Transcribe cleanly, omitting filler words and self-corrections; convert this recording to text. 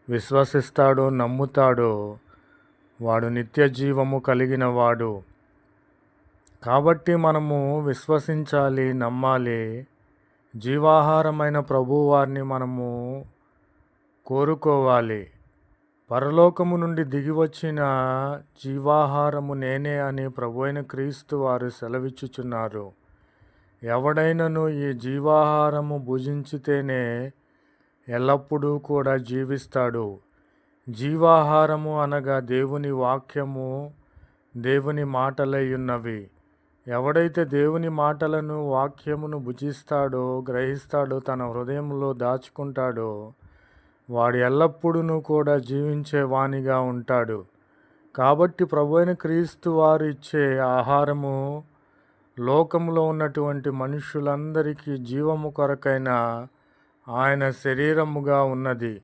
విశ్వసిస్తాడో నమ్ముతాడో వాడు నిత్య జీవము కలిగిన వాడు. కాబట్టి మనము విశ్వసించాలి, నమ్మాలి. జీవాహారమైన ప్రభువారిని మనము కోరుకోవాలి. పరలోకము నుండి దిగివచ్చిన జీవాహారము నేనే అని ప్రభువైన క్రీస్తు వారు సెలవిచ్చుచున్నారు. ఎవడైనను ఈ జీవాహారము భుజించితేనే ఎల్లప్పుడూ కూడా జీవిస్తాడు. జీవాహారము అనగా దేవుని వాక్యము, దేవుని మాటలై ఉన్నవి. ఎవడైతే దేవుని మాటలను, వాక్యమును భుజిస్తాడో, గ్రహిస్తాడో, తన హృదయంలో దాచుకుంటాడో వాడు ఎల్లప్పుడూ కూడా జీవించే వానిగా ఉంటాడు. కాబట్టి ప్రభువైన క్రీస్తు వారు ఇచ్చే ఆహారము లోకంలో ఉన్నటువంటి మనుషులందరికీ జీవము కొరకైన ఆయన శరీరముగా ఉన్నది.